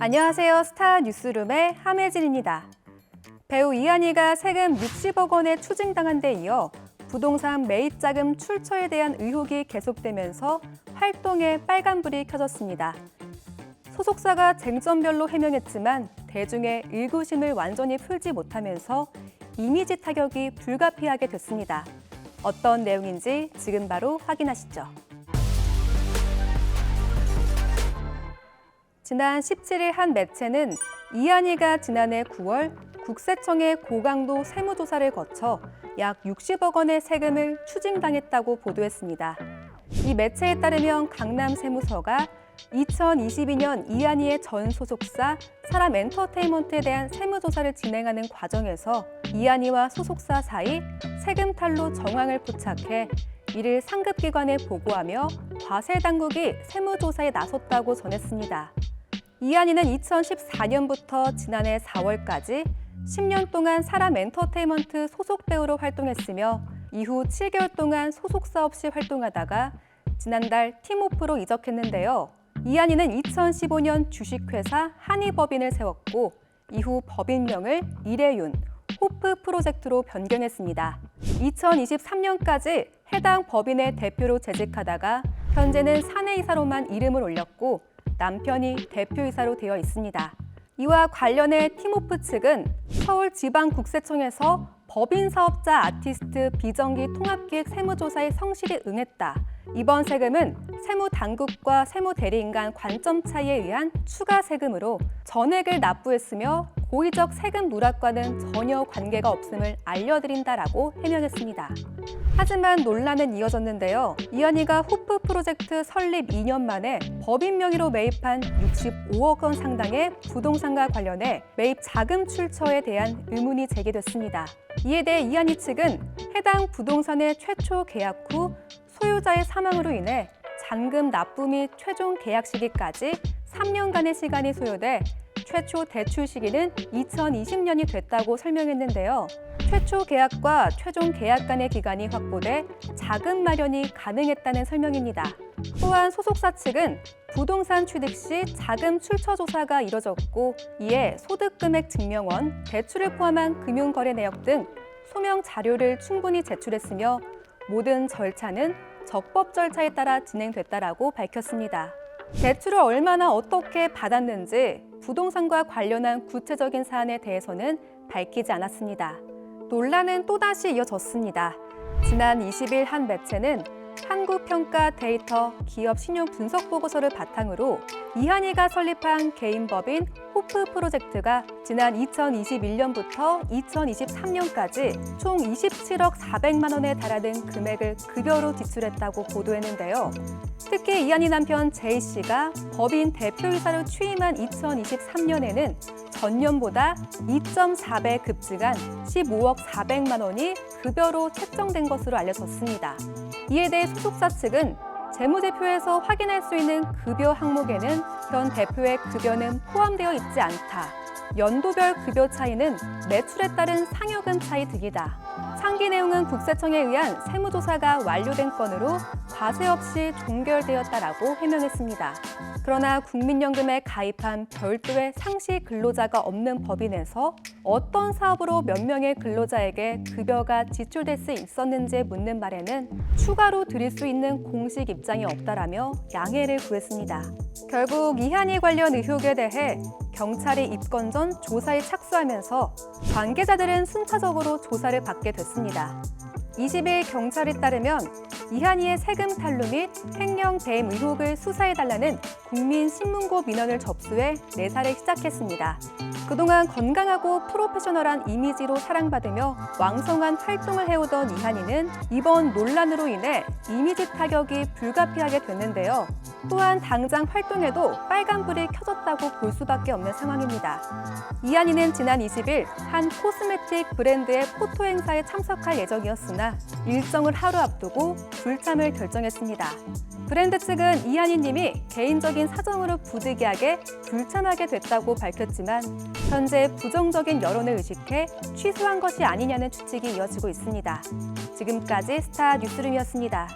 안녕하세요. 스타 뉴스룸의 함혜진입니다. 배우 이한이가 세금 60억 원에 추징당한 데 이어 부동산 매입자금 출처에 대한 의혹이 계속되면서 활동에 빨간불이 켜졌습니다. 소속사가 쟁점별로 해명했지만 대중의 의구심을 완전히 풀지 못하면서 이미지 타격이 불가피하게 됐습니다. 어떤 내용인지 지금 바로 확인하시죠. 지난 17일 한 매체는 이한이가 지난해 9월 국세청의 고강도 세무조사를 거쳐 약 60억 원의 세금을 추징당했다고 보도했습니다. 이 매체에 따르면 강남세무서가 2022년 이한이의 전 소속사 사람엔터테인먼트에 대한 세무조사를 진행하는 과정에서 이한이와 소속사 사이 세금 탈루 정황을 포착해 이를 상급기관에 보고하며 과세당국이 세무조사에 나섰다고 전했습니다. 이한이는 2014년부터 지난해 4월까지 10년 동안 사람엔터테인먼트 소속 배우로 활동했으며 이후 7개월 동안 소속사 없이 활동하다가 지난달 팀오프로 이적했는데요. 이한이는 2015년 주식회사 한이법인을 세웠고 이후 법인명을 이래윤, 호프 프로젝트로 변경했습니다. 2023년까지 해당 법인의 대표로 재직하다가 현재는 사내이사로만 이름을 올렸고 남편이 대표이사로 되어 있습니다. 이와 관련해 팀오프 측은 서울지방국세청에서 법인사업자 아티스트 비정기 통합기획 세무조사에 성실히 응했다. 이번 세금은 세무당국과 세무대리인 간 관점 차이에 의한 추가 세금으로 전액을 납부했으며 고의적 세금 누락과는 전혀 관계가 없음을 알려드린다라고 해명했습니다. 하지만 논란은 이어졌는데요. 이한이가 호프 프로젝트 설립 2년 만에 법인 명의로 매입한 65억 원 상당의 부동산과 관련해 매입 자금 출처에 대한 의문이 제기됐습니다. 이에 대해 이한이 측은 해당 부동산의 최초 계약 후 소유자의 사망으로 인해 잔금 납부 및 최종 계약 시기까지 3년간의 시간이 소요돼 최초 대출 시기는 2020년이 됐다고 설명했는데요. 최초 계약과 최종 계약 간의 기간이 확보돼 자금 마련이 가능했다는 설명입니다. 또한 소속사 측은 부동산 취득 시 자금 출처 조사가 이뤄졌고 이에 소득금액 증명원, 대출을 포함한 금융거래 내역 등 소명 자료를 충분히 제출했으며 모든 절차는 적법 절차에 따라 진행됐다라고 밝혔습니다. 대출을 얼마나 어떻게 받았는지 부동산과 관련한 구체적인 사안에 대해서는 밝히지 않았습니다. 논란은 또다시 이어졌습니다. 지난 20일 한 매체는 한국평가 데이터 기업 신용 분석 보고서를 바탕으로 이한이가 설립한 개인 법인 호프 프로젝트가 지난 2021년부터 2023년까지 총 27억 400만 원에 달하는 금액을 급여로 지출했다고 보도했는데요. 특히 이한이 남편 제이 씨가 법인 대표이사로 취임한 2023년에는 전년보다 2.4배 급증한 15억 400만 원이 급여로 책정된 것으로 알려졌습니다. 이에 대해 소속사 측은 재무제표에서 확인할 수 있는 급여 항목에는 현 대표의 급여는 포함되어 있지 않다. 연도별 급여 차이는 매출에 따른 상여금 차이 등이다. 상기 내용은 국세청에 의한 세무조사가 완료된 건으로 과세 없이 종결되었다라고 해명했습니다. 그러나 국민연금에 가입한 별도의 상시 근로자가 없는 법인에서 어떤 사업으로 몇 명의 근로자에게 급여가 지출될 수 있었는지 묻는 말에는 추가로 드릴 수 있는 공식 입장이 없다라며 양해를 구했습니다. 결국 이한이 관련 의혹에 대해 경찰이 입건 전 조사에 착수하면서 관계자들은 순차적으로 조사를 받게 됐습니다. 20일 경찰에 따르면 이한이의 세금 탈루 및 횡령 배임 의혹을 수사해달라는 국민신문고 민원을 접수해 내사를 시작했습니다. 그동안 건강하고 프로페셔널한 이미지로 사랑받으며 왕성한 활동을 해오던 이한이는 이번 논란으로 인해 이미지 타격이 불가피하게 됐는데요. 또한 당장 활동에도 빨간불이 켜졌다고 볼 수밖에 없는 상황입니다. 이한이는 지난 20일 한 코스메틱 브랜드의 포토 행사에 참석할 예정이었으나 일정을 하루 앞두고 불참을 결정했습니다. 브랜드 측은 이한이 님이 개인적인 사정으로 부득이하게 불참하게 됐다고 밝혔지만 현재 부정적인 여론을 의식해 취소한 것이 아니냐는 추측이 이어지고 있습니다. 지금까지 스타 뉴스룸이었습니다.